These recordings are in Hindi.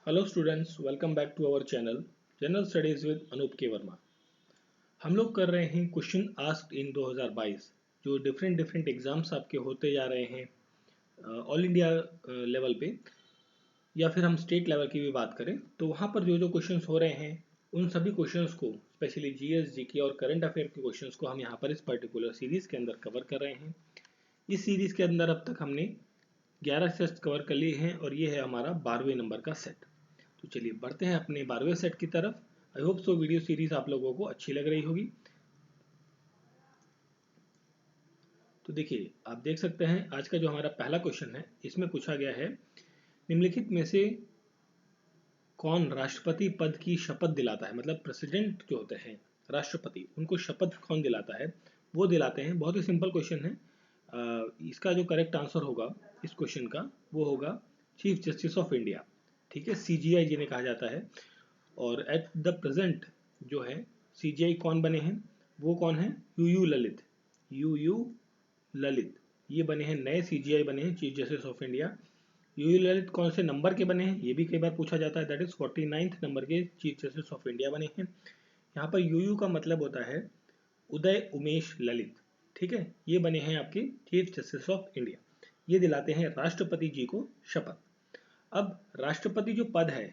Hello students, welcome back to our channel general studies with Anoop K Verma. हम लोग कर रहे हैं क्वेश्चन आस्क्ड इन 2022 जो डिफरेंट एग्जाम्स आपके होते जा रहे हैं ऑल इंडिया लेवल पे, या फिर हम स्टेट लेवल की भी बात करें तो वहाँ पर जो जो क्वेश्चंस हो रहे हैं उन सभी क्वेश्चंस को, स्पेशली जीएस, जीके और करंट अफेयर के क्वेश्चंस को हम यहाँ पर इस पर्टिकुलर सीरीज के अंदर कवर कर रहे हैं। इस सीरीज के अंदर अब तक हमने 11 सेट्स कवर कर लिए हैं और ये है हमारा 12वें नंबर का सेट। तो चलिए बढ़ते हैं अपने 12वें सेट की तरफ। I hope so video series आप लोगों को अच्छी लग रही होगी। तो देखिए, आप देख सकते हैं आज का जो हमारा पहला क्वेश्चन है, इसमें पूछा गया है निम्नलिखित में से कौन राष्ट्रपति पद की शपथ दिलाता है। मतलब प्रेसिडेंट जो होते हैं राष्ट्रपति, उनको शपथ कौन दिलाता है? वो दिलाते हैं। बहुत ही सिंपल क्वेश्चन है। इसका जो करेक्ट आंसर होगा इस क्वेश्चन का वो होगा चीफ जस्टिस ऑफ इंडिया। ठीक है, सीजीआई जिन्हें कहा जाता है। और एट द प्रेजेंट जो है सीजीआई कौन बने हैं, वो कौन है? यूयू ललित। यूयू ललित ये बने हैं, नए सीजीआई बने हैं, chief justice of India. UU Lalit कौन से नंबर के बने हैं ये भी कई बार पूछा जाता है। दैट इज 49th नंबर के चीफ जस्टिस ऑफ इंडिया बने हैं। यहाँ पर यूयू का मतलब होता है उदय उमेश ललित। ठीक है, ये बने हैं आपके चीफ जस्टिस ऑफ इंडिया। ये दिलाते हैं राष्ट्रपति जी को शपथ। अब राष्ट्रपति जो पद है,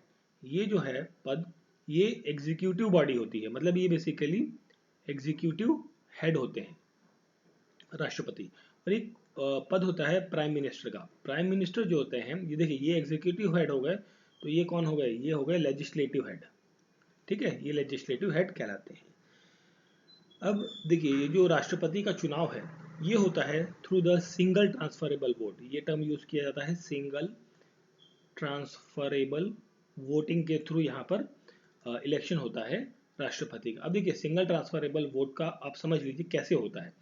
ये जो है पद, ये एग्जीक्यूटिव बॉडी होती है। मतलब ये बेसिकली एग्जीक्यूटिव हेड होते हैं राष्ट्रपति। और एक पद होता है प्राइम मिनिस्टर का। प्राइम मिनिस्टर जो होते हैं, ये देखिए, ये एग्जीक्यूटिव हेड हो गए, तो ये कौन हो गए? ये हो गए लेजिस्लेटिव हेड। ठीक है, ये लेजिस्लेटिव हेड कहलाते हैं। अब देखिए, ये जो राष्ट्रपति का चुनाव है ये होता है through the single transferable vote. ये टर्म यूज किया जाता है, सिंगल ट्रांसफरेबल वोटिंग के थ्रू यहाँ पर इलेक्शन होता है राष्ट्रपति का। अब देखिए, सिंगल ट्रांसफरेबल वोट का आप समझ लीजिए कैसे होता है।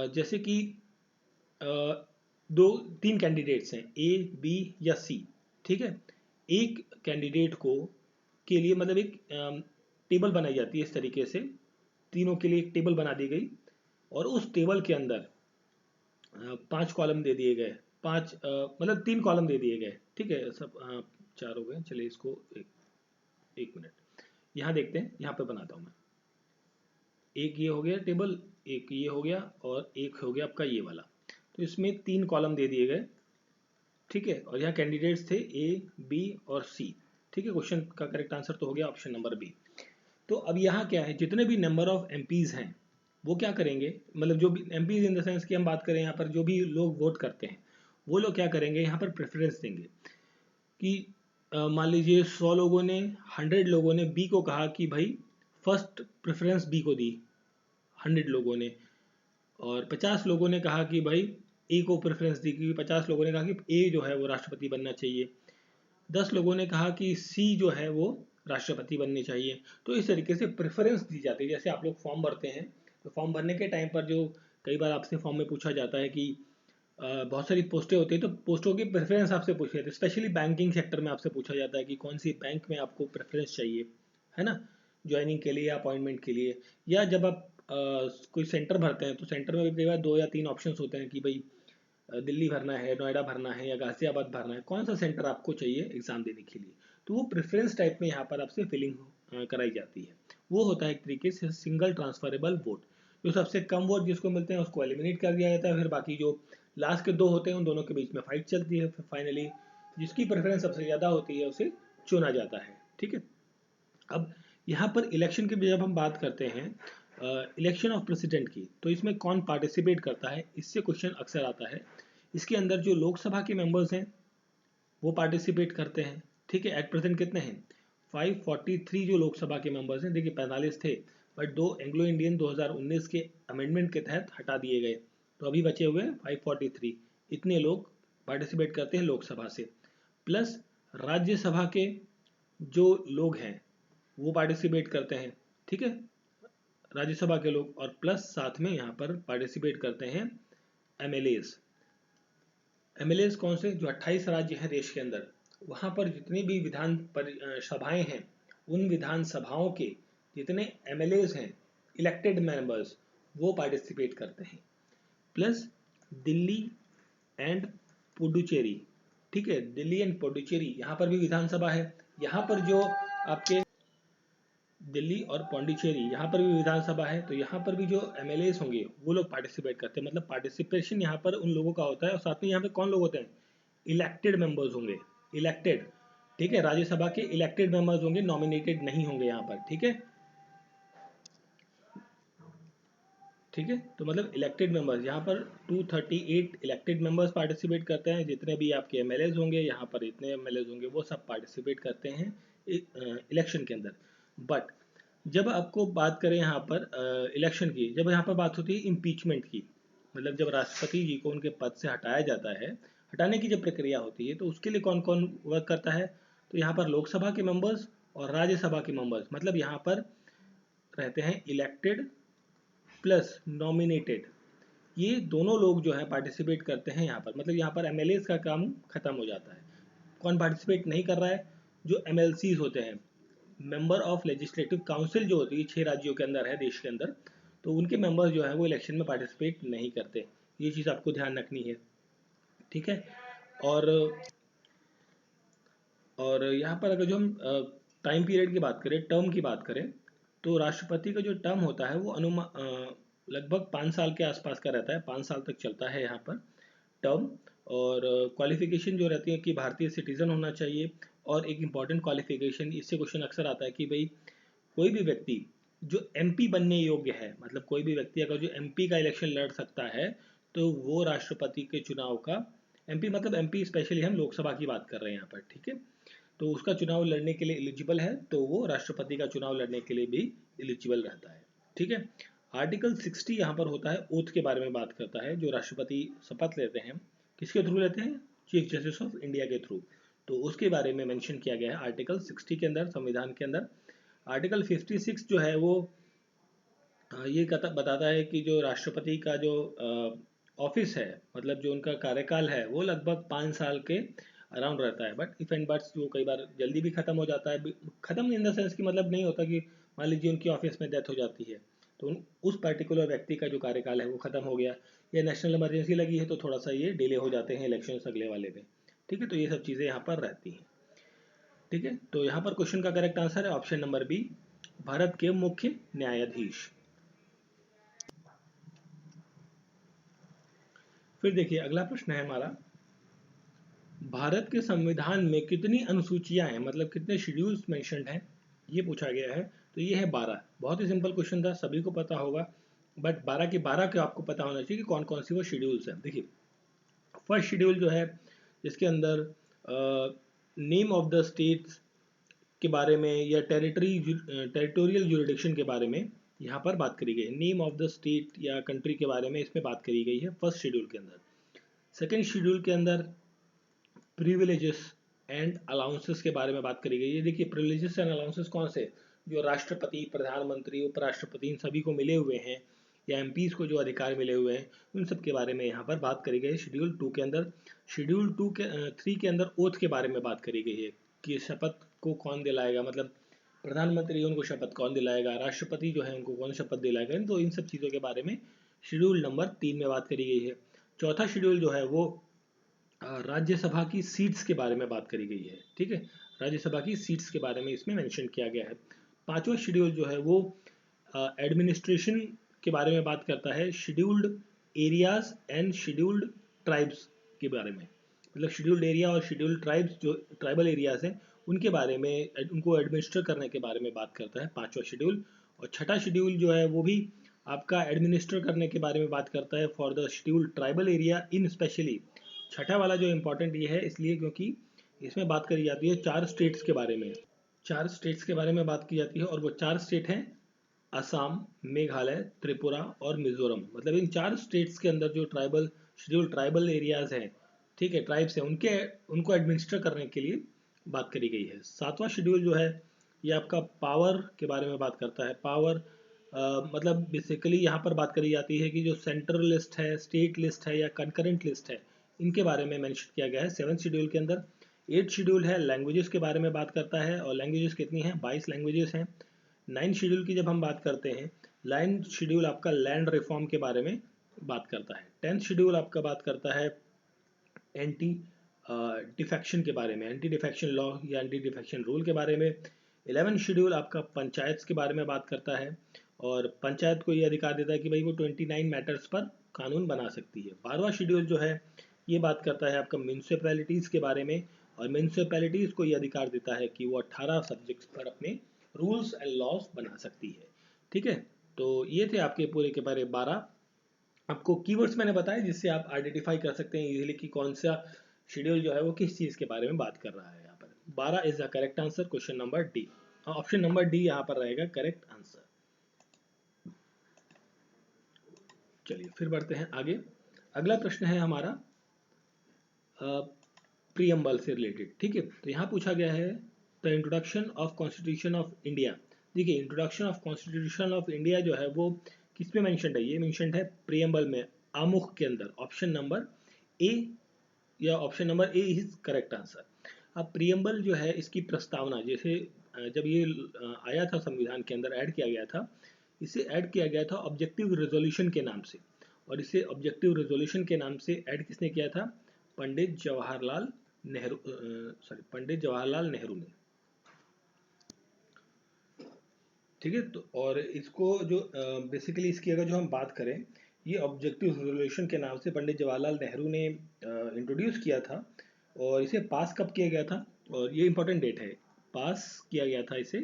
जैसे कि दो तीन कैंडिडेट्स हैं, ए, बी या सी। ठीक है, एक कैंडिडेट को के लिए मतलब एक टेबल बनाई जाती है इस तरीके से, तीनों के लिए एक टेबल बना दी गई और उस टेबल के अंदर 5 कॉलम दे दिए गए, मतलब 3 कॉलम दे दिए गए। ठीक है, सब 4 हो गए। चलिए इसको एक मिनट यहाँ देखते हैं, यहाँ पे बनाता हूँ मैं। एक ये हो गया टेबल, एक ये हो गया और एक हो गया आपका ये वाला। तो इसमें 3 कॉलम दे दिए गए। ठीक है, और यहाँ कैंडिडेट्स थे ए, बी और सी। ठीक है, क्वेश्चन का करेक्ट आंसर तो हो गया ऑप्शन नंबर बी। तो अब यहाँ क्या है, जितने भी नंबर ऑफ एमपीज हैं वो क्या करेंगे, मतलब जो भी एमपीज इन द सेंस की हम बात करें, यहाँ पर जो भी लोग वोट करते हैं वो लोग क्या करेंगे, यहाँ पर प्रेफरेंस देंगे कि मान लीजिए 100 लोगों ने, 100 लोगों ने बी को कहा कि भाई फर्स्ट प्रेफरेंस बी को दी 100 लोगों ने, और 50 लोगों ने कहा कि भाई ए को प्रेफरेंस दी, क्योंकि 50 लोगों ने कहा कि ए जो है वो राष्ट्रपति बनना चाहिए। 10 लोगों ने कहा कि सी जो है वो राष्ट्रपति बननी चाहिए। तो इस तरीके से प्रेफरेंस दी जाती है। जैसे आप लोग फॉर्म भरते हैं तो फॉर्म भरने के टाइम पर जो कई बार आपसे फॉर्म में पूछा जाता है कि बहुत सारी पोस्टें होती है, तो पोस्टों की प्रेफरेंस आपसे पूछी जाती है। स्पेशली बैंकिंग सेक्टर में आपसे पूछा जाता है कि कौन सी बैंक में आपको प्रेफरेंस चाहिए, है ना, ज्वाइनिंग के लिए या अपॉइंटमेंट के लिए। या जब आप कोई सेंटर भरते हैं तो सेंटर में भी कई बार 2 या 3 ऑप्शंस होते हैं कि भाई दिल्ली भरना है, नोएडा भरना है या गाजियाबाद भरना है, कौन सा सेंटर आपको चाहिए एग्जाम देने के लिए। तो वो प्रेफरेंस टाइप में यहाँ पर आपसे फिलिंग कराई जाती है। वो होता है एक तरीके से सिंगल ट्रांसफरेबल वोट। जो सबसे कम वोट जिसको मिलते हैं उसको एलिमिनेट कर दिया जाता है, फिर बाकी जो लास्ट के 2 होते हैं उन दोनों के बीच में फाइट चलती है, फिर फाइनली जिसकी प्रेफरेंस सबसे ज़्यादा होती है उसे चुना जाता है। ठीक है, अब यहाँ पर इलेक्शन की जब हम बात करते हैं इलेक्शन ऑफ प्रेसिडेंट की, तो इसमें कौन पार्टिसिपेट करता है, इससे क्वेश्चन अक्सर आता है। इसके अंदर जो लोकसभा के मेंबर्स हैं वो पार्टिसिपेट करते हैं। ठीक है, एट प्रेजेंट कितने हैं? 543 जो लोकसभा के मेंबर्स हैं। देखिए 45 थे, बट 2 एंग्लो इंडियन 2019 के अमेंडमेंट के तहत हटा दिए गए, तो अभी बचे हुए 543। इतने लोग पार्टिसिपेट करते हैं लोकसभा से, प्लस राज्यसभा के जो लोग हैं वो पार्टिसिपेट करते हैं। ठीक है, राज्यसभा के लोग, और प्लस साथ में यहाँ पर पार्टिसिपेट करते हैं एमएलएज। एमएलएज कौन से? जो 28 राज्य हैं देश के अंदर, वहाँ पर जितनी भी विधान सभाएं हैं, उन विधान सभाओं के जितने एमएलएज हैं, इलेक्टेड मेंबर्स, वो पार्टिसिपेट करते हैं। प्लस दिल्ली एंड पुडुचेरी, ठीक है। दिल्ली एंड पौंडीचेरी, यहाँ पर भी विधानसभा है। यहाँ पर जो आपके दिल्ली और पौंडीचेरी, यहाँ पर भी विधानसभा है, तो यहाँ पर भी जो एमएलए होंगे वो लोग पार्टिसिपेट करते हैं। मतलब पार्टिसिपेशन यहाँ पर उन लोगों का होता है। और साथ में यहाँ पे कौन लोग होते हैं, इलेक्टेड मेंबर्स होंगे, इलेक्टेड, ठीक है। राज्यसभा के इलेक्टेड मेंबर्स होंगे, नॉमिनेटेड नहीं होंगे यहाँ पर, ठीक है। ठीक है, तो मतलब इलेक्टेड मेंबर्स यहाँ पर 238 इलेक्टेड मेंबर्स पार्टिसिपेट करते हैं। जितने भी आपके एमएलएज होंगे यहाँ पर, इतने एमएलएज होंगे, वो सब पार्टिसिपेट करते हैं इलेक्शन के अंदर। बट जब आपको बात करें यहाँ पर इलेक्शन की, जब यहाँ पर बात होती है इम्पीचमेंट की, मतलब जब राष्ट्रपति जी को उनके पद से हटाया जाता है, हटाने की जब प्रक्रिया होती है, तो उसके लिए कौन कौन वर्क करता है, तो यहाँ पर लोकसभा के मेंबर्स और राज्यसभा के मेंबर्स, मतलब यहाँ पर रहते हैं इलेक्टेड प्लस नॉमिनेटेड, ये दोनों लोग जो है पार्टिसिपेट करते हैं यहाँ पर। मतलब यहाँ पर एमएलएस का काम खत्म हो जाता है। कौन पार्टिसिपेट नहीं कर रहा है, जो एमएलसीज होते हैं, मेंबर ऑफ लेजिस्लेटिव काउंसिल, जो होती है 6 राज्यों के अंदर है देश के अंदर, तो उनके मेंबर्स जो है वो इलेक्शन में पार्टिसिपेट नहीं करते। ये चीज़ आपको ध्यान रखनी है, ठीक है। और यहाँ पर अगर जो हम टाइम पीरियड की बात करें, टर्म की बात करें, तो राष्ट्रपति का जो टर्म होता है वो लगभग 5 साल के आसपास का रहता है। 5 साल तक चलता है यहाँ पर टर्म। और क्वालिफिकेशन जो रहती है कि भारतीय सिटीजन होना चाहिए। और एक इम्पॉर्टेंट क्वालिफिकेशन, इससे क्वेश्चन अक्सर आता है कि भाई कोई भी व्यक्ति जो एमपी बनने योग्य है, मतलब कोई भी व्यक्ति अगर जो एमपी का इलेक्शन लड़ सकता है, तो वो राष्ट्रपति के चुनाव का, एमपी मतलब एमपी स्पेशली हम लोकसभा की बात कर रहे हैं यहाँ पर, ठीक है, तो उसका चुनाव लड़ने के लिए एलिजिबल है, तो वो राष्ट्रपति का चुनाव लड़ने के लिए भी एलिजिबल रहता है, ठीक है। आर्टिकल 60 यहाँ पर होता है, ओथ के बारे में बात करता है। जो राष्ट्रपति शपथ लेते हैं, किसके थ्रू लेते हैं, चीफ जस्टिस ऑफ इंडिया के थ्रू, तो उसके बारे में मेंशन किया गया है आर्टिकल 60 के अंदर, संविधान के अंदर। आर्टिकल 56 जो है वो ये बताता है कि जो राष्ट्रपति का जो ऑफिस है, मतलब जो उनका कार्यकाल है, वो लगभग 5 साल के अराउंड रहता है। बट इफ एंड बट्स वो कई बार जल्दी भी खत्म हो जाता है। खत्म इन द सेंस कि मतलब नहीं होता कि मान लीजिए उनकी ऑफिस में डेथ हो जाती है, तो उस पर्टिकुलर व्यक्ति का जो कार्यकाल है वो खत्म हो गया, या नेशनल इमरजेंसी लगी है, तो थोड़ा सा ये डिले हो जाते हैं इलेक्शन अगले वाले में, ठीक है। तो ये सब चीज़ें यहाँ पर रहती हैं, ठीक है। तो यहाँ पर क्वेश्चन का करेक्ट आंसर है ऑप्शन नंबर बी, भारत के मुख्य न्यायाधीश। फिर देखिए अगला प्रश्न है हमारा, भारत के संविधान में कितनी अनुसूचियां हैं, मतलब कितने शेड्यूल्स मेंशन्ड हैं, ये पूछा गया है। तो ये है 12। बहुत ही सिंपल क्वेश्चन था, सभी को पता होगा, बट 12 के 12 के आपको पता होना चाहिए कि कौन कौन सी वो शेड्यूल्स हैं। देखिए फर्स्ट शेड्यूल जो है, जिसके अंदर नेम ऑफ द स्टेट्स के बारे में या टेरिटोरियल जुरिडिक्शन के बारे में यहाँ पर बात करी गई है। नेम ऑफ द स्टेट या कंट्री के बारे में इसमें बात करी गई है फर्स्ट शेड्यूल के अंदर। सेकेंड शेड्यूल के अंदर प्रिविलेजेस एंड अलाउंसेस के बारे में बात करी गई है। देखिए प्रिविलेजेस एंड अलाउंसेस कौन से, जो राष्ट्रपति, प्रधानमंत्री, उपराष्ट्रपति, इन सभी को मिले हुए हैं, या एमपीज को जो अधिकार मिले हुए हैं, उन सब के बारे में यहाँ पर बात करी गई है शेड्यूल 2 के अंदर। शेड्यूल 3 के अंदर ओथ के बारे में बात करी गई है कि शपथ को कौन दिलाएगा, मतलब प्रधानमंत्री उनको शपथ कौन दिलाएगा, राष्ट्रपति जो है उनको कौन शपथ दिलाएगा, तो इन सब चीज़ों के बारे में शेड्यूल नंबर 3 में बात करी गई है। चौथा शेड्यूल जो है वो राज्यसभा की सीट्स के बारे में बात करी गई है, ठीक है। राज्यसभा की सीट्स के बारे में इसमें मेंशन किया गया है। पांचवा शेड्यूल जो है वो एडमिनिस्ट्रेशन के बारे में बात करता है, scheduled areas and scheduled tribes के बारे में, मतलब शेड्यूल्ड एरिया और शेड्यूल्ड ट्राइब्स, जो ट्राइबल एरियाज हैं उनके बारे में, उनको एडमिनिस्टर करने के बारे में बात करता है पांचवा शेड्यूल। और छठा शेड्यूल जो है वो भी आपका एडमिनिस्टर करने के बारे में बात करता है for the scheduled tribal area in specially. छठा वाला जो इम्पोर्टेंट ये है इसलिए क्योंकि इसमें बात करी जाती है 4 स्टेट्स के बारे में, 4 स्टेट्स के बारे में बात की जाती है, और वो 4 स्टेट हैं असम, मेघालय, त्रिपुरा और मिजोरम। मतलब इन 4 स्टेट्स के अंदर जो शेड्यूल ट्राइबल एरियाज हैं, ठीक है, ट्राइब्स हैं, उनको एडमिनिस्टर करने के लिए बात करी गई है। सातवां शेड्यूल जो है ये आपका पावर के बारे में बात करता है। पावर मतलब बेसिकली यहाँ पर बात करी जाती है कि जो सेंट्रल लिस्ट है, स्टेट लिस्ट है या कंकरेंट लिस्ट है, इनके बारे में मेंशन किया गया है 7th शेड्यूल के अंदर। 8th शेड्यूल है लैंग्वेजेस के बारे में बात करता है, और लैंग्वेजेस कितनी हैं, 22 लैंग्वेजेस हैं। 9th शेड्यूल की जब हम बात करते हैं, 9th शेड्यूल आपका लैंड रिफॉर्म के बारे में बात करता है। 10th शेड्यूल आपका बात करता है एंटी डिफेक्शन के बारे में, एंटी डिफेक्शन लॉ या एंटी डिफेक्शन रूल के बारे में। 11 शेड्यूल आपका पंचायत के बारे में बात करता है और पंचायत को ये अधिकार देता है कि भाई वो 29 मैटर्स पर कानून बना सकती है। 12वां शेड्यूल जो है ये बात करता है आपका म्यूनसिपैलिटीज़ के बारे में और म्यूनसिपैलिटीज़ को ये अधिकार देता है कि वो 18 सब्जेक्ट्स पर अपने रूल्स एंड लॉज बना सकती है। ठीक है, तो ये थे आपके पूरे के बारे 12 आपको कीवर्ड्स मैंने बताया जिससे आप आइडेंटिफाई कर सकते हैं इजीली कि कौन सा शेड्यूल जो है वो किस चीज़ के बारे में बात कर रहा है। यहाँ पर 12 is the correct answer, question number D, option number D यहाँ पर रहेगा करेक्ट आंसर। चलिए फिर बढ़ते हैं आगे। अगला प्रश्न है हमारा प्रीएम्बल से रिलेटेड। ठीक है, तो यहाँ पूछा गया है the introduction of constitution of India. देखिए introduction of constitution of India जो है वो किस में मेंशन्ड है, ये मेंशन्ड है प्रीएम्बल में, आमुख के अंदर, ऑप्शन नंबर ए या option number A is correct answer. अब प्रीएम्बल जो है इसकी प्रस्तावना, जैसे जब ये आया था संविधान के अंदर ऐड किया गया था, इसे ऐड किया गया था ऑब्जेक्टिव रेजोल्यूशन के नाम से, और इसे ऑब्जेक्टिव रेजोल्यूशन के नाम से ऐड किसने किया था, पंडित जवाहरलाल नेहरू, पंडित जवाहरलाल नेहरू ने। ठीक है, तो और इसको जो बेसिकली इसकी अगर जो हम बात करें, ये ऑब्जेक्टिव रेजोल्यूशन के नाम से पंडित जवाहरलाल नेहरू ने इंट्रोड्यूस किया था और इसे पास कब किया गया था, और ये इंपॉर्टेंट डेट है, पास किया गया था इसे,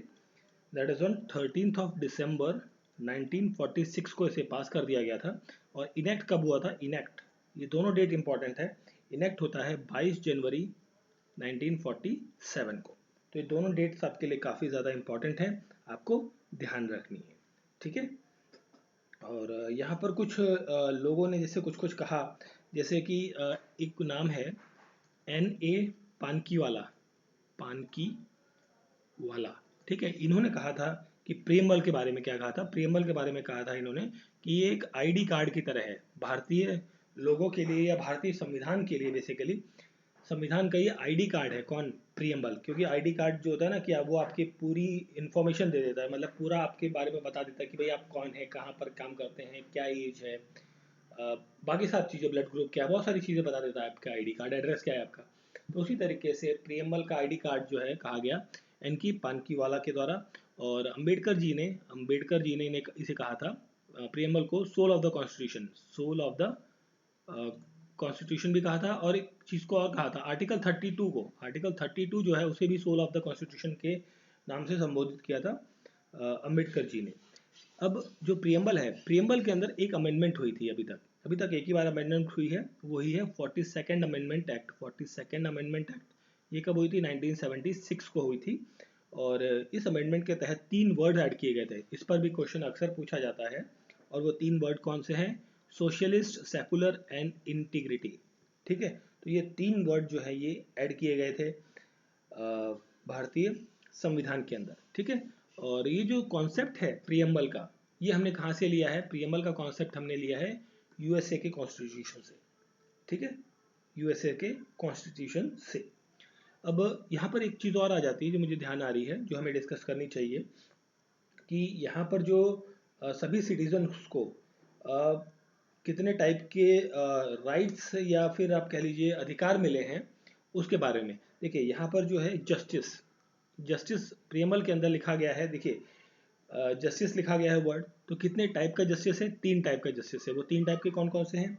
that is on 13th of December 1946 को इसे पास कर दिया गया था। और इनेक्ट कब हुआ था, इनेक्ट, ये दोनों डेट इंपॉर्टेंट है, इनेक्ट होता है 22 जनवरी 1947 को। तो ये दोनों डेट्स आपके लिए काफ़ी ज़्यादा इंपॉर्टेंट है, आपको ध्यान रखनी है। ठीक है, और यहाँ पर कुछ लोगों ने जैसे कुछ कुछ कहा, जैसे कि एक नाम है N.A. पानकीवाला, पानकीवाला। ठीक है, इन्होंने कहा था कि प्रेमबल के बारे में क्या कहा था, प्रेमबल के बारे में कहा था इन्होंने कि ये एक आईडी कार्ड की तरह है भारतीय लोगों के लिए या भारतीय संविधान के लिए। बेसिकली संविधान का ये आईडी कार्ड है, कौन, प्रीएम्बल, क्योंकि आईडी कार्ड जो होता है ना कि वो आपकी पूरी इन्फॉर्मेशन दे देता है, मतलब पूरा आपके बारे में बता देता है कि भाई आप कौन है, कहाँ पर काम करते हैं, क्या एज है, बाकी सारी चीज़ें, ब्लड ग्रुप क्या है, बहुत सारी चीज़ें बता देता है आपका आईडी कार्ड, एड्रेस क्या है आपका। तो उसी तरीके से प्रीएम्बल का आईडी कार्ड जो है कहा गया एन.की पानकीवाला के द्वारा। और अम्बेडकर जी ने इसे कहा था प्रीएम्बल को soul of the constitution, soul of the constitution भी कहा था, और एक चीज़ को और कहा था, आर्टिकल 32 को, आर्टिकल 32 जो है उसे भी सोल ऑफ द कॉन्स्टिट्यूशन के नाम से संबोधित किया था अम्बेडकर जी ने। अब जो प्रीएम्बल है, प्रीएम्बल के अंदर एक अमेंडमेंट हुई थी, अभी तक एक ही बार अमेंडमेंट हुई है, वही है 42nd amendment act. 42nd amendment act ये कब हुई थी, 1976 को हुई थी। और इस अमेंडमेंट के तहत 3 वर्ड ऐड किए गए थे, इस पर भी क्वेश्चन अक्सर पूछा जाता है, और वो 3 वर्ड कौन से हैं, सोशलिस्ट, सेकुलर एंड इंटीग्रिटी। ठीक है, तो ये 3 वर्ड जो है ये ऐड किए गए थे भारतीय संविधान के अंदर। ठीक है, और ये जो कॉन्सेप्ट है प्रीएम्बल का, ये हमने कहाँ से लिया है, प्रीएम्बल का कॉन्सेप्ट हमने लिया है यूएसए के कॉन्स्टिट्यूशन से। ठीक है, यूएसए के कॉन्स्टिट्यूशन से। अब यहाँ पर एक चीज़ और आ जाती है जो मुझे ध्यान आ रही है, जो हमें डिस्कस करनी चाहिए, कि यहाँ पर जो सभी सिटीजन्स को कितने टाइप के राइट्स या फिर आप कह लीजिए अधिकार मिले हैं उसके बारे में। देखिए यहाँ पर जो है जस्टिस प्रीएम्बल के अंदर लिखा गया है, देखिए जस्टिस लिखा गया है वर्ड, तो कितने टाइप का जस्टिस है, 3 टाइप का जस्टिस है। वो 3 टाइप के कौन कौन से हैं,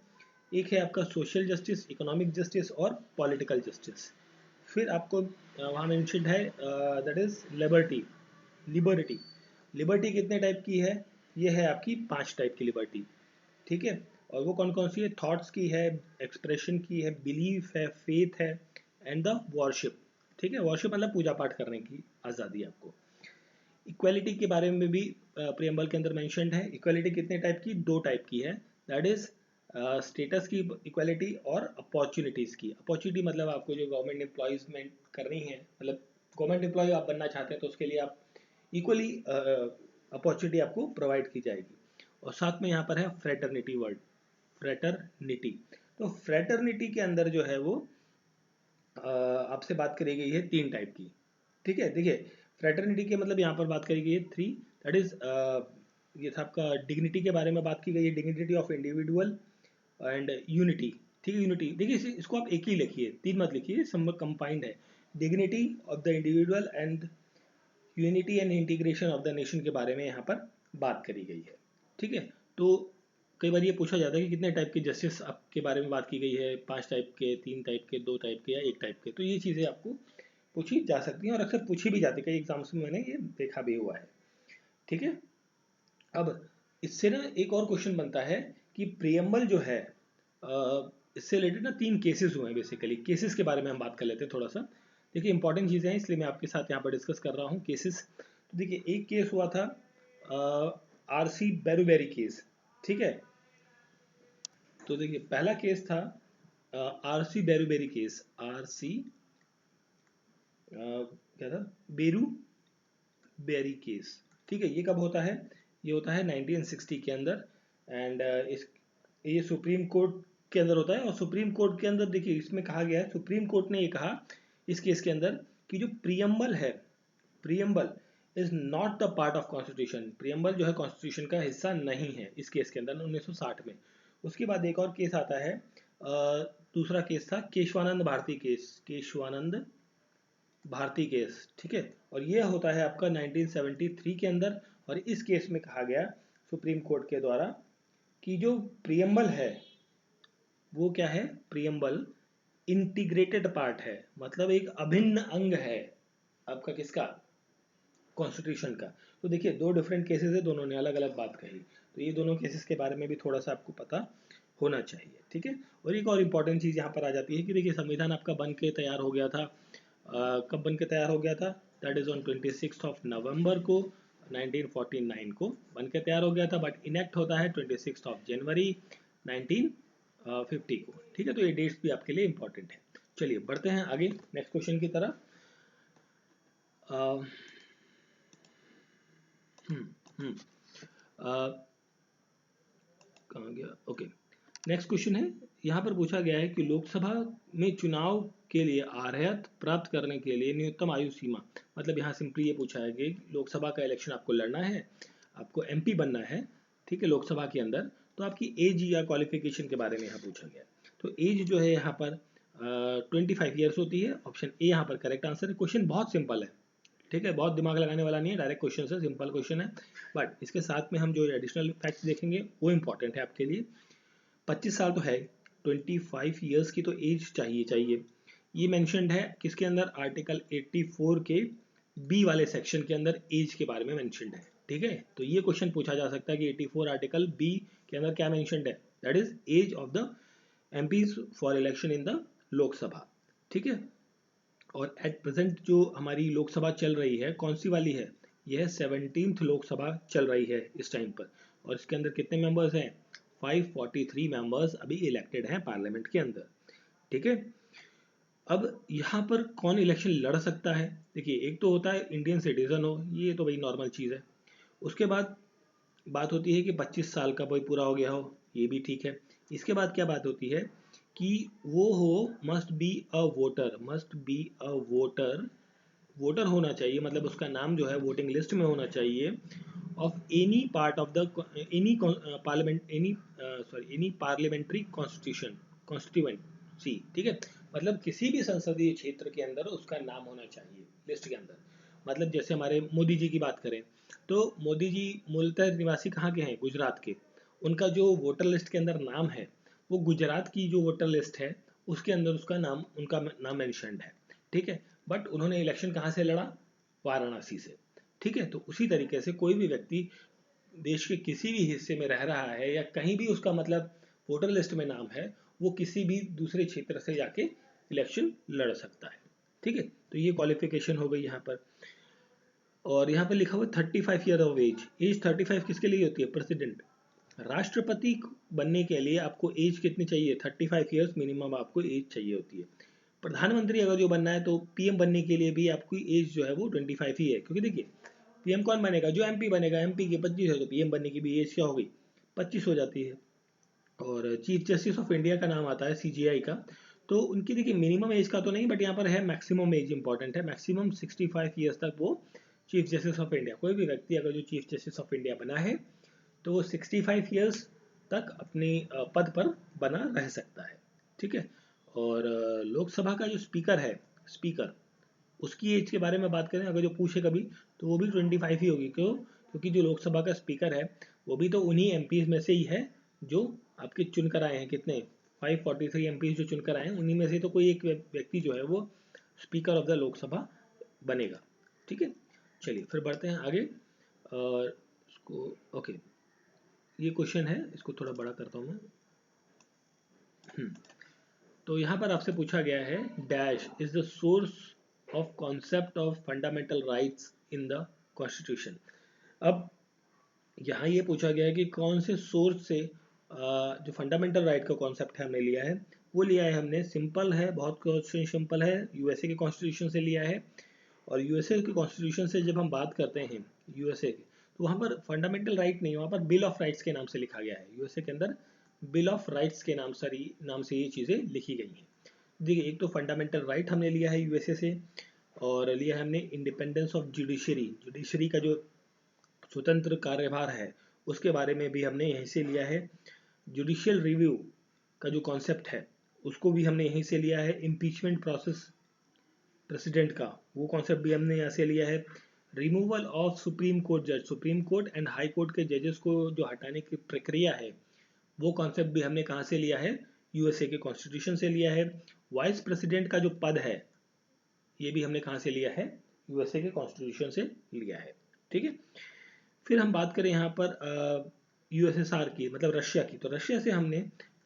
एक है आपका सोशल जस्टिस, इकोनॉमिक जस्टिस और पॉलिटिकल जस्टिस। फिर आपको वहाँ मेंशन्ड है दैट इज लिबर्टी। लिबर्टी कितने टाइप की है, ये है आपकी 5 टाइप की लिबर्टी। ठीक है, और वो कौन कौन सी है, थॉट्स की है, एक्सप्रेशन की है, बिलीफ है, फेथ है, एंड द वॉरशिप। ठीक है, वॉरशिप मतलब पूजा पाठ करने की आज़ादी आपको। इक्वालिटी के बारे में भी प्रीएम्बल के अंदर मेंशन्ड है। इक्वालिटी कितने टाइप की, 2 टाइप की है, दैट इज स्टेटस की इक्वालिटी और अपॉर्चुनिटीज़ की। अपॉर्चुनिटी मतलब आपको जो गवर्नमेंट एम्प्लॉयजमेंट करनी है, मतलब गवर्नमेंट एम्प्लॉय आप बनना चाहते हैं तो उसके लिए आप इक्वली अपॉर्चुनिटी आपको प्रोवाइड की जाएगी। और साथ में यहाँ पर है फ्रेटर्निटी वर्ड, फ्रेटर्निटी। तो फ्रेटर्निटी के अंदर जो है वो आपसे बात करी गई है 3 टाइप की। ठीक है, देखिए फ्रेटर्निटी के मतलब यहाँ पर बात करी गई है 3, दैट इज ये था आपका डिग्निटी के बारे में बात की गई है, dignity of individual and unity. ठीक है, यूनिटी। देखिए इसको आप एक ही लिखिए, 3 मत लिखिए, सब कंबाइंड है। Dignity of the individual and unity and integration of the nation के बारे में यहाँ पर बात करी गई है। ठीक है, तो कई बार ये पूछा जाता है कि कितने टाइप के जस्टिस आपके बारे में बात की गई है, 5 टाइप के, 3 टाइप के, 2 टाइप के या 1 टाइप के। तो ये चीज़ें आपको पूछी जा सकती हैं और अक्सर पूछी भी जाती है, कई एग्जाम्स में मैंने ये देखा भी हुआ है। ठीक है, अब इससे ना एक और क्वेश्चन बनता है कि प्रियम्बल जो है, इससे रिलेटेड ना 3 केसेस हुए हैं। बेसिकली केसेस के बारे में हम बात कर लेते हैं थोड़ा सा। देखिए इंपॉर्टेंट चीज़ें हैं, इसलिए मैं आपके साथ यहाँ पर डिस्कस कर रहा हूँ केसेस। तो देखिए एक केस हुआ था आरसी बैरूबेरी केस। ठीक है, तो देखिए पहला केस था आरसी बैरूबेरी केस। आरसी क्या था, बेरू बेरी केस। ठीक है, ये कब होता है, ये होता है 1960 के अंदर। एंड ये सुप्रीम कोर्ट के अंदर होता है। और सुप्रीम कोर्ट के अंदर देखिए इसमें कहा गया है, सुप्रीम कोर्ट ने ये कहा इस केस के अंदर कि जो प्रियम्बल है, preamble is not the part of constitution. Preamble जो है कॉन्स्टिट्यूशन का हिस्सा नहीं है इस केस के अंदर 1960 में। उसके बाद एक और केस आता है, दूसरा केस था केशवानंद भारती केस, केशवानंद भारती केस। ठीक है, और ये होता है आपका 1973 के अंदर। और इस केस में कहा गया सुप्रीम कोर्ट के द्वारा कि जो प्रियम्बल है वो क्या है, प्रियम्बल इंटीग्रेटेड पार्ट है, मतलब एक अभिन्न अंग है आपका, किसका, कॉन्स्टिट्यूशन का। तो देखिए 2 डिफरेंट केसेस है, दोनों ने अलग अलग बात कही। तो ये दोनों केसेस के बारे में भी थोड़ा सा आपको पता होना चाहिए। ठीक है, और एक और इम्पॉर्टेंट चीज़ यहाँ पर आ जाती है कि देखिए संविधान आपका बन के तैयार हो गया था। कब बन के तैयार हो गया था, दैट इज़ ऑन 26 नवंबर को 1949 को बन के तैयार हो गया था। बट इनेक्ट होता है 26 जनवरी 1950 को। ठीक है, तो ये डेट्स भी आपके लिए इंपॉर्टेंट है। चलिए बढ़ते हैं आगे नेक्स्ट क्वेश्चन की तरफ। कहाँ गया, ओके। नेक्स्ट क्वेश्चन है, यहाँ पर पूछा गया है कि लोकसभा में चुनाव के लिए अर्हता प्राप्त करने के लिए न्यूनतम आयु सीमा, मतलब यहाँ सिंपली ये पूछा है कि लोकसभा का इलेक्शन आपको लड़ना है, आपको एमपी बनना है, ठीक है, लोकसभा के अंदर, तो आपकी एज या क्वालिफिकेशन के बारे में यहाँ पूछा गया। तो एज जो है यहाँ पर 25 ईयर्स होती है। ऑप्शन ए यहाँ पर करेक्ट आंसर है। क्वेश्चन बहुत सिंपल है, ठीक है, बहुत दिमाग लगाने वाला नहीं है, डायरेक्ट क्वेश्चन है, सिंपल क्वेश्चन है। बट इसके साथ में हम जो एडिशनल फैक्ट्स देखेंगे वो इंपॉर्टेंट है आपके लिए। 25 साल तो है, 25 ईयर्स की तो एज चाहिए चाहिए। ये मेंशन्ड है किसके अंदर, आर्टिकल 84 के बी वाले सेक्शन के अंदर एज के बारे में मेंशन्ड है। ठीक है, तो ये क्वेश्चन पूछा जा सकता है कि 84 आर्टिकल बी के अंदर क्या मेंशन्ड है, that is age of the MPs for election in the Lok Sabha. ठीक है, और एट प्रेजेंट जो हमारी लोकसभा चल रही है कौन सी वाली है, यह 17th लोकसभा चल रही है इस टाइम पर। और इसके अंदर कितने मेंबर्स हैं, 543 मेंबर्स अभी इलेक्टेड हैं पार्लियामेंट के अंदर। ठीक है, अब यहाँ पर कौन इलेक्शन लड़ सकता है, देखिए एक तो होता है इंडियन सिटीजन हो, ये तो भाई नॉर्मल चीज़ है। उसके बाद बात होती है कि 25 साल का भाई पूरा हो गया हो, ये भी ठीक है। इसके बाद क्या बात होती है कि वो हो must be a voter, must be a voter, voter होना चाहिए, मतलब उसका नाम जो है वोटिंग लिस्ट में होना चाहिए, of any part of the any parliament any any parliamentary constitution constituency. ठीक है, मतलब किसी भी संसदीय क्षेत्र के अंदर उसका नाम होना चाहिए लिस्ट के अंदर। मतलब जैसे हमारे मोदी जी की बात करें तो मोदी जी मूलतः निवासी कहाँ के हैं, गुजरात के। उनका जो वोटर लिस्ट के अंदर नाम है वो गुजरात की जो वोटर लिस्ट है उसके अंदर उसका नाम, उनका नाम मेंशन्ड है। ठीक है, बट उन्होंने इलेक्शन कहाँ से लड़ा, वाराणसी से। ठीक है, तो उसी तरीके से कोई भी व्यक्ति देश के किसी भी हिस्से में रह रहा है या कहीं भी उसका मतलब वोटर लिस्ट में नाम है, वो किसी भी दूसरे क्षेत्र से जाके इलेक्शन लड़ सकता है। ठीक है, तो ये क्वालिफिकेशन हो गई यहाँ पर। और यहाँ पर लिखा हुआ 35 ईयर ऑफ एज। एज 35 किसके लिए होती है, प्रेसिडेंट। राष्ट्रपति बनने के लिए आपको एज कितनी चाहिए, 35 ईयर्स मिनिमम आपको एज चाहिए होती है। प्रधानमंत्री अगर जो बनना है तो पीएम बनने के लिए भी आपकी एज जो है वो 25 ही है। क्योंकि देखिए पीएम कौन बनेगा, जो एमपी बनेगा, एमपी की 25 है तो पीएम बनने की भी एज क्या हो गई, 25 हो जाती है। और चीफ जस्टिस ऑफ इंडिया का नाम आता है सीजीआई का, तो उनकी देखिए मिनिमम एज का तो नहीं, बट यहाँ पर है मैक्सिमम एज इंपॉर्टेंट है, मैक्सिमम 65 ईयर्स तक वो चीफ जस्टिस ऑफ इंडिया, कोई भी व्यक्ति अगर जो चीफ जस्टिस ऑफ इंडिया बना है तो वो 65 ईयर्स तक अपने पद पर बना रह सकता है। ठीक है। और लोकसभा का जो स्पीकर है, स्पीकर, उसकी एज के बारे में बात करें अगर जो पूछे कभी, तो वो भी 25 ही होगी। क्यों? क्योंकि जो लोकसभा का स्पीकर है वो भी तो उन्हीं एमपी में से ही है जो आपके चुन कर आए हैं। कितने? 543 एमपी जो चुन कर आए हैं, उन्हीं में से तो कोई एक व्यक्ति जो है वो स्पीकर ऑफ द लोकसभा बनेगा। ठीक है, चलिए फिर बढ़ते हैं आगे। और इसको ओके, ये क्वेश्चन है, इसको थोड़ा बड़ा करता हूँ मैं। तो यहाँ पर आपसे पूछा गया है, dash is the source of concept of fundamental rights in the constitution. अब यहाँ ये पूछा गया है कि कौन से सोर्स से जो फंडामेंटल राइट का कॉन्सेप्ट है हमने लिया है, वो लिया है हमने, सिंपल है, बहुत क्वेश्चन सिंपल है, यूएसए के कॉन्स्टिट्यूशन से लिया है। और यूएसए के कॉन्स्टिट्यूशन से जब हम बात करते हैं यूएसए के, तो वहाँ पर फंडामेंटल राइट नहीं, वहाँ पर बिल ऑफ राइट्स के नाम से लिखा गया है। यूएसए के अंदर बिल ऑफ राइट्स के नाम से ये चीज़ें लिखी गई हैं। देखिए, एक तो फंडामेंटल राइट हमने लिया है यूएसए से, और लिया है हमने इंडिपेंडेंस ऑफ जुडिशरी, जुडिशरी का जो स्वतंत्र कार्यभार है उसके बारे में भी हमने यहीं से लिया है। जुडिशियल रिव्यू का जो कॉन्सेप्ट है उसको भी हमने यहीं से लिया है। इम्पीचमेंट प्रोसेस प्रेसिडेंट का, वो कॉन्सेप्ट भी हमने यहाँ से लिया है। रिमूवल ऑफ सुप्रीम कोर्ट जज, supreme court and high court के जजेस को जो हटाने की प्रक्रिया है, वो कॉन्सेप्ट भी हमने कहाँ से लिया है? यूएसए के कॉन्स्टिट्यूशन से लिया है। वाइस प्रेसिडेंट का जो पद है, ये भी हमने कहाँ से लिया है? यूएसए के कॉन्स्टिट्यूशन से लिया है। ठीक है, फिर हम बात करें यहाँ पर यूएसएसआर की, मतलब रशिया की, तो रशिया से हमने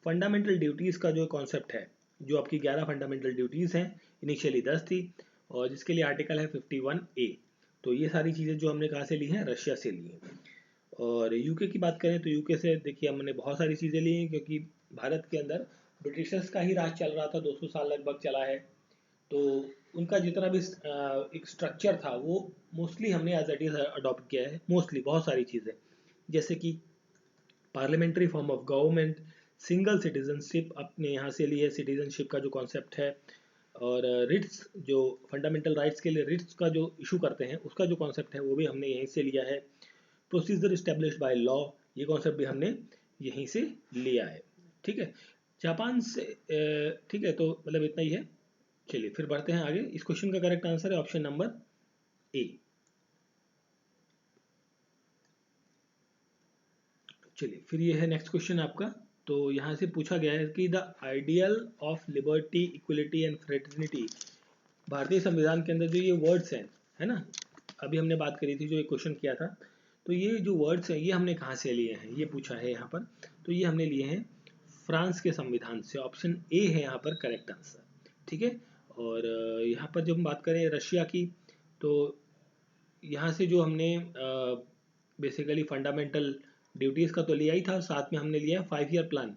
फंडामेंटल ड्यूटीज़ का जो कॉन्सेप्ट है, जो आपकी 11 फंडामेंटल ड्यूटीज़ हैं, इनिशियली 10 थी, और जिसके लिए आर्टिकल है 51A। तो ये सारी चीज़ें जो हमने कहाँ से ली हैं? रशिया से ली हैं। और यूके की बात करें तो यूके से देखिए हमने बहुत सारी चीज़ें ली हैं, क्योंकि भारत के अंदर ब्रिटिशर्स का ही राज चल रहा था, 200 साल लगभग चला है। तो उनका जितना भी एक स्ट्रक्चर था वो मोस्टली हमने एज इट इज अडॉप्ट किया है। मोस्टली बहुत सारी चीज़ें, जैसे कि parliamentary form of government, single citizenship अपने यहाँ से लिए, सिटीजनशिप का जो कॉन्सेप्ट है, और रिट्स, जो फंडामेंटल राइट्स के लिए रिट्स का जो इशू करते हैं उसका जो कॉन्सेप्ट है वो भी हमने यहीं से लिया है। प्रोसीजर इस्टेब्लिश्ड बाय लॉ, ये कॉन्सेप्ट भी हमने यहीं से लिया है। ठीक है, जापान से ठीक है, तो मतलब इतना ही है। चलिए फिर बढ़ते हैं आगे। इस क्वेश्चन का करेक्ट आंसर है ऑप्शन नंबर ए। चलिए फिर ये है नेक्स्ट क्वेश्चन आपका। तो यहाँ से पूछा गया है कि the ideal of liberty, equality and fraternity, भारतीय संविधान के अंदर जो ये वर्ड्स हैं, है ना, अभी हमने बात करी थी, जो एक क्वेश्चन किया था, तो ये जो वर्ड्स हैं ये हमने कहाँ से लिए हैं, ये पूछा है यहाँ पर। तो ये हमने लिए हैं फ्रांस के संविधान से। ऑप्शन ए है यहाँ पर करेक्ट आंसर। ठीक है, और यहाँ पर जब हम बात करें रशिया की, तो यहाँ से जो हमने बेसिकली फंडामेंटल ड्यूटीज़ का तो लिया ही था, साथ में हमने लिया है 5 ईयर प्लान।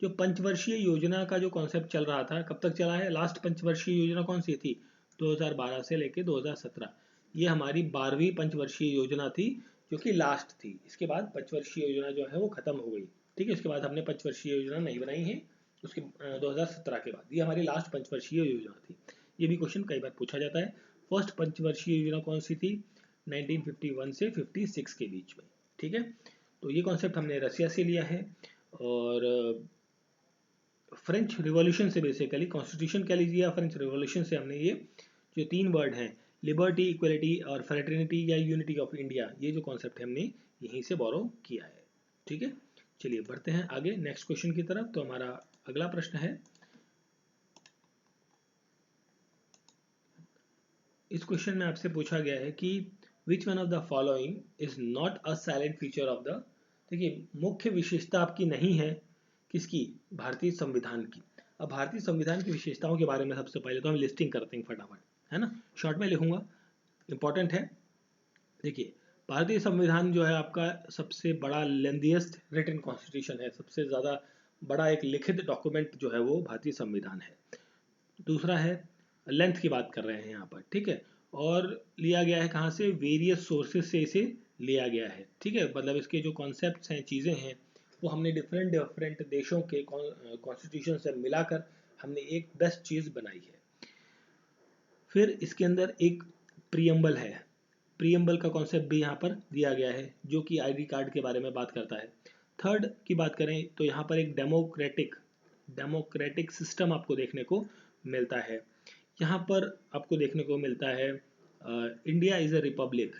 जो पंचवर्षीय योजना का जो कॉन्सेप्ट चल रहा था, कब तक चला है? लास्ट पंचवर्षीय योजना कौन सी थी? 2012 से लेके 2017। ये हमारी 12वीं पंचवर्षीय योजना थी, जो कि लास्ट थी। इसके बाद पंचवर्षीय योजना जो है वो खत्म हो गई। ठीक है, इसके बाद हमने पंचवर्षीय योजना नहीं बनाई है, उसके 2017 के बाद। ये हमारी लास्ट पंचवर्षीय योजना थी। ये भी क्वेश्चन कई बार पूछा जाता है। फर्स्ट पंचवर्षीय योजना कौन सी थी? 1951 से 56 के बीच में। ठीक है, तो ये कॉन्सेप्ट हमने रशिया से लिया है। और फ्रेंच रिवॉल्यूशन से, बेसिकली कॉन्स्टिट्यूशन कह लीजिए या फ्रेंच रिवॉल्यूशन से, हमने ये जो 3 वर्ड हैं, लिबर्टी, इक्वलिटी और फ्रेटर्निटी या यूनिटी ऑफ इंडिया, ये जो कॉन्सेप्ट है हमने यहीं से बोरो किया है। ठीक है, चलिए बढ़ते हैं आगे नेक्स्ट क्वेश्चन की तरफ। तो हमारा अगला प्रश्न है, इस क्वेश्चन में आपसे पूछा गया है कि which one of the following is not a silent feature of the, देखिए मुख्य विशेषता आपकी नहीं है किसकी? भारतीय संविधान की। अब भारतीय संविधान की विशेषताओं के बारे में सबसे पहले तो हम लिस्टिंग करते हैं फटाफट, है ना, शॉर्ट में लिखूंगा, इंपॉर्टेंट है। देखिए, भारतीय संविधान जो है आपका सबसे बड़ा लेंथीएस्ट रिटन कॉन्स्टिट्यूशन है, सबसे ज़्यादा बड़ा एक लिखित डॉक्यूमेंट जो है वो भारतीय संविधान है। दूसरा है, लेंथ की बात कर रहे हैं यहाँ पर, ठीक है, और लिया गया है कहाँ से? वेरियस सोर्सेज से इसे लिया गया है। ठीक है, मतलब इसके जो कॉन्सेप्ट्स हैं, चीज़ें हैं, वो हमने डिफरेंट डिफरेंट देशों के कॉन्स्टिट्यूशन से मिलाकर हमने एक बेस्ट चीज़ बनाई है। फिर इसके अंदर एक प्रियम्बल है, प्रियम्बल का कॉन्सेप्ट भी यहाँ पर दिया गया है, जो कि आईडी कार्ड के बारे में बात करता है। थर्ड की बात करें तो यहाँ पर एक डेमोक्रेटिक डेमोक्रेटिक सिस्टम आपको देखने को मिलता है। यहाँ पर आपको देखने को मिलता है India is a republic,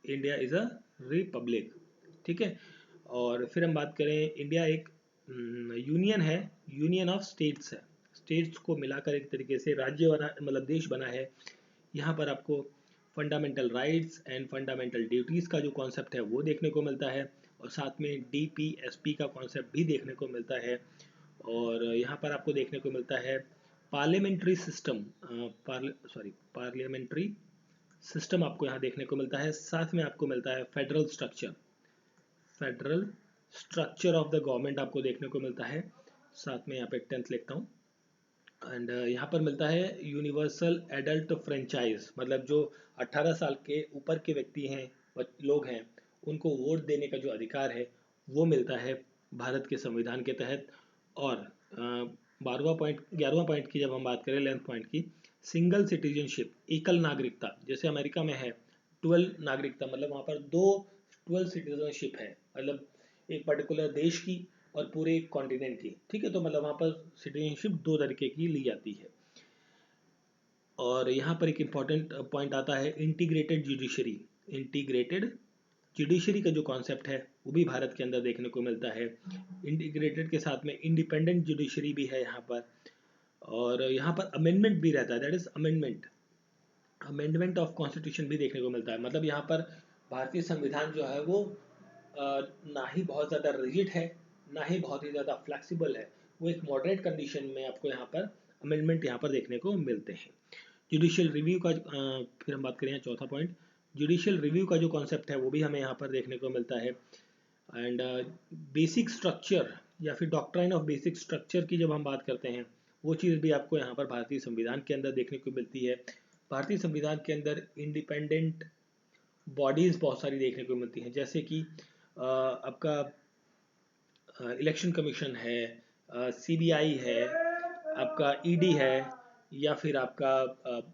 India is a republic, ठीक है। और फिर हम बात करें, इंडिया एक यूनियन है, यूनियन ऑफ स्टेट्स है, स्टेट्स को मिलाकर एक तरीके से राज्य बना, मतलब देश बना है। यहाँ पर आपको fundamental rights and fundamental duties का जो कॉन्सेप्ट है वो देखने को मिलता है, और साथ में DPSP का कॉन्सेप्ट भी देखने को मिलता है। और यहाँ पर आपको देखने को मिलता है पार्लियामेंट्री सिस्टम, पार्लियामेंट्री सिस्टम आपको यहाँ देखने को मिलता है। साथ में आपको मिलता है federal structure, federal structure of the government आपको देखने को मिलता है। साथ में यहाँ पे 10th लिखता हूँ। एंड यहाँ पर मिलता है यूनिवर्सल एडल्ट फ्रेंचाइज, मतलब जो 18 साल के ऊपर के व्यक्ति हैं, लोग हैं, उनको वोट देने का जो अधिकार है वो मिलता है भारत के संविधान के तहत। और 11वां पॉइंट की जब हम बात करें, 11th पॉइंट की, सिंगल सिटीजनशिप, एकल नागरिकता, जैसे अमेरिका में है 12 नागरिकता, मतलब वहाँ पर 12 सिटीजनशिप है, मतलब एक पर्टिकुलर देश की और पूरे कॉन्टिनेंट की, ठीक है। तो मतलब वहाँ पर सिटीजनशिप 2 तरीके की ली जाती है। और यहाँ पर एक इम्पॉर्टेंट पॉइंट आता है इंटीग्रेटेड जुडिशरी, इंटीग्रेटेड जुडिशरी का जो कॉन्सेप्ट है वो भी भारत के अंदर देखने को मिलता है। इंटीग्रेटेड के साथ में इंडिपेंडेंट जुडिशरी भी है यहाँ पर। और यहाँ पर अमेंडमेंट भी रहता है, that is amendment of constitution भी देखने को मिलता है। मतलब यहाँ पर भारतीय संविधान जो है वो ना ही बहुत ज़्यादा रिजिड है, ना ही बहुत ही ज़्यादा फ्लेक्सिबल है, वो एक मॉडरेट कंडीशन में आपको यहाँ पर अमेंडमेंट यहाँ पर देखने को मिलते हैं। जुडिशियल रिव्यू का फिर हम बात करें, चौथा पॉइंट, जुडिशियल रिव्यू का जो कॉन्सेप्ट है वो भी हमें यहाँ पर देखने को मिलता है। एंड बेसिक स्ट्रक्चर या फिर डॉक्ट्राइन ऑफ बेसिक स्ट्रक्चर की जब हम बात करते हैं, वो चीज़ भी आपको यहाँ पर भारतीय संविधान के अंदर देखने को मिलती है। भारतीय संविधान के अंदर इंडिपेंडेंट बॉडीज़ बहुत सारी देखने को मिलती हैं, जैसे कि आपका इलेक्शन कमीशन है, CBI है, आपका ED है, या फिर आपका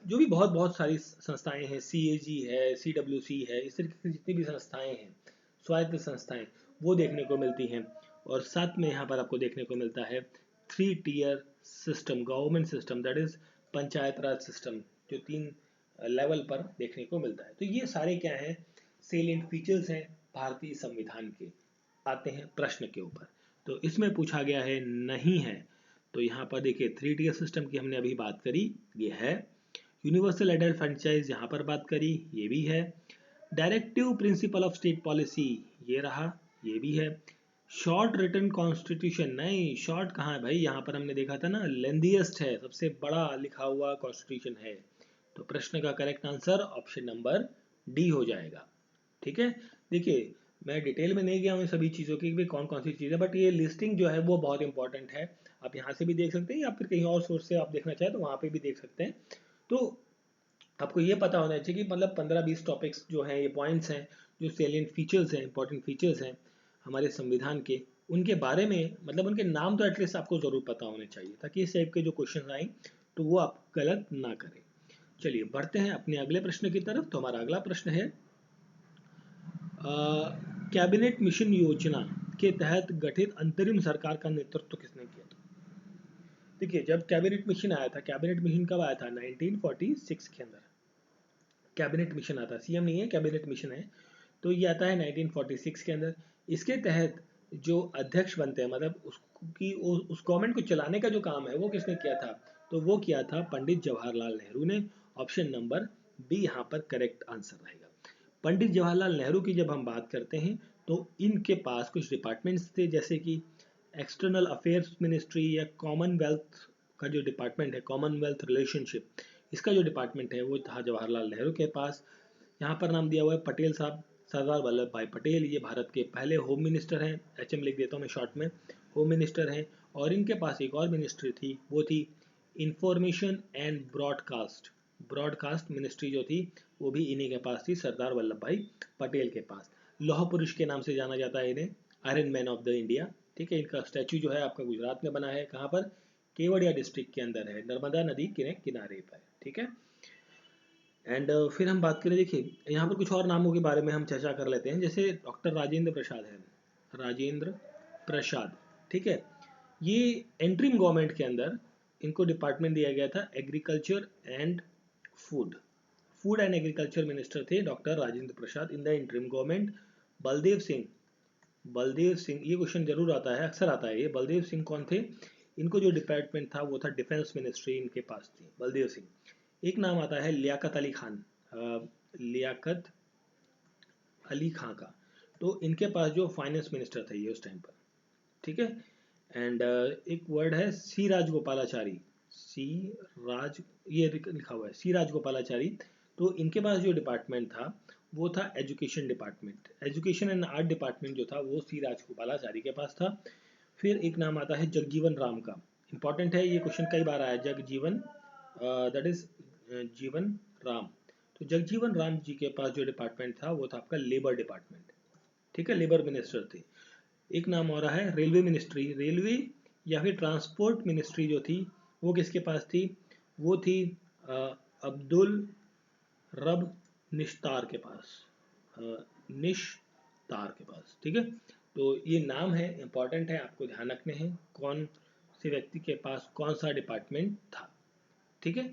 जो भी बहुत बहुत सारी संस्थाएं हैं, CAG है, CWC है, इस तरीके की जितनी भी संस्थाएं हैं, स्वायत्त संस्थाएं, वो देखने को मिलती हैं। और साथ में यहाँ पर आपको देखने को मिलता है 3 tier system, government system, that is Panchayat Raj system, जो 3 लेवल पर देखने को मिलता है। तो ये सारे क्या हैं, सेलिएंट फीचर्स हैं भारतीय संविधान के। आते हैं प्रश्न के ऊपर, तो इसमें पूछा गया है नहीं है, तो यहाँ पर देखिए 3 टियर सिस्टम की हमने अभी बात करी, ये है। यूनिवर्सल एडल्ट फ्रेंचाइज यहाँ पर बात करी, ये भी है। Directive principle of state policy, ये रहा, ये भी है। शॉर्ट रिटन कॉन्स्टिट्यूशन, नहीं शॉर्ट कहाँ है भाई, यहाँ पर हमने देखा था ना, लेंदीएस्ट है, सबसे बड़ा लिखा हुआ कॉन्स्टिट्यूशन है। तो प्रश्न का correct answer option number D हो जाएगा, ठीक है। देखिए मैं डिटेल में नहीं गया हूँ सभी चीज़ों की भी कौन कौन सी चीज़ है, बट ये लिस्टिंग जो है वो बहुत इंपॉर्टेंट है। आप यहाँ से भी देख सकते हैं या फिर कहीं और सोर्स से आप देखना चाहें तो वहाँ पे भी देख सकते हैं। तो आपको ये पता होना चाहिए कि मतलब 15-20 टॉपिक्स जो हैं, ये पॉइंट्स हैं, जो सेलिएंट फीचर्स हैं, इंपॉर्टेंट फीचर्स हैं हमारे संविधान के, उनके बारे में मतलब उनके नाम तो एटलीस्ट आपको ज़रूर पता होने चाहिए, ताकि इस टाइप के जो क्वेश्चन आए तो वो आप गलत ना करें। चलिए बढ़ते हैं अपने अगले प्रश्न की तरफ। तो हमारा अगला प्रश्न है, कैबिनेट मिशन योजना के तहत गठित अंतरिम सरकार का नेतृत्व किसने किया? देखिए जब कैबिनेट मिशन आया था, कैबिनेट मिशन कब आया था, 1946 के अंदर कैबिनेट मिशन आता है, CM नहीं है, कैबिनेट मिशन है। तो ये आता है 1946 के अंदर। इसके तहत जो अध्यक्ष बनते हैं, मतलब उसकी उस गवर्नमेंट को चलाने का जो काम है वो किसने किया था, तो वो किया था पंडित जवाहरलाल नेहरू ने। ऑप्शन नंबर बी यहाँ पर करेक्ट आंसर रहेगा। पंडित जवाहरलाल नेहरू की जब हम बात करते हैं तो इनके पास कुछ डिपार्टमेंट्स थे, जैसे कि एक्सटर्नल अफेयर्स मिनिस्ट्री या कॉमनवेल्थ का जो डिपार्टमेंट है, कॉमनवेल्थ रिलेशनशिप, इसका जो डिपार्टमेंट है वो था जवाहरलाल नेहरू के पास। यहाँ पर नाम दिया हुआ है पटेल साहब, सरदार वल्लभ भाई पटेल, ये भारत के पहले होम मिनिस्टर हैं, HM लिख देता हूँ मैं शॉर्ट में, होम मिनिस्टर हैं। और इनके पास एक और मिनिस्ट्री थी, वो थी information and broadcast, broadcast ministry जो थी वो भी इन्हीं के पास थी, सरदार वल्लभ भाई पटेल के पास। लौह पुरुष के नाम से जाना जाता है इन्हें, iron man of the India, ठीक है। इनका स्टैचू जो है आपका गुजरात में बना है, कहाँ पर, केवड़िया डिस्ट्रिक्ट के अंदर है, नर्मदा नदी के किनारे पर, ठीक है। एंड फिर हम बात करें, देखिए यहाँ पर कुछ और नामों के बारे में हम चर्चा कर लेते हैं, जैसे डॉक्टर राजेंद्र प्रसाद है, राजेंद्र प्रसाद, ठीक है। ये एंट्रीम गवर्नमेंट के अंदर इनको डिपार्टमेंट दिया गया था agriculture and food. Food and agriculture minister थे doctor Rajendra Prasad in the interim government. Baldev Singh, Baldev Singh, ये क्वेश्चन जरूर आता है, अक्सर आता है ये। बलदेव सिंह कौन थे? इनको जो डिपार्टमेंट था वो था डिफेंस मिनिस्ट्री, इनके पास थी बलदेव सिंह। एक नाम आता है लियाकत अली खान, लियाकत अली खां का, तो इनके पास जो फाइनेंस मिनिस्टर थे ये उस टाइम पर, ठीक है। एंड एक वर्ड है सी राजगोपालाचारी, सी राज, ये लिखा हुआ है सी राजगोपालाचारी। तो इनके पास जो डिपार्टमेंट था वो था education department, education and art department जो था वो सी राजगोपालाचारी के पास था। फिर एक नाम आता है जगजीवन राम का, इंपॉर्टेंट है ये क्वेश्चन, कई बार आया, जगजीवन, दैट इज जीवन राम। तो जगजीवन राम जी के पास जो डिपार्टमेंट था वो था आपका लेबर डिपार्टमेंट, ठीक है, लेबर मिनिस्टर थे। एक नाम और है रेलवे मिनिस्ट्री, रेलवे या फिर ट्रांसपोर्ट मिनिस्ट्री जो थी वो किसके पास थी? वो थी अब्दुल रब निश्तार के पास, निश्तार के पास, ठीक है। तो ये नाम है, इंपॉर्टेंट है, आपको ध्यान रखने हैं कौन से व्यक्ति के पास कौन सा डिपार्टमेंट था, ठीक है।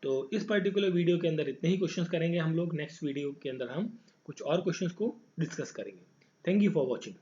तो इस पर्टिकुलर वीडियो के अंदर इतने ही क्वेश्चंस करेंगे हम लोग, नेक्स्ट वीडियो के अंदर हम कुछ और क्वेश्चंस को डिस्कस करेंगे। Thank you for watching.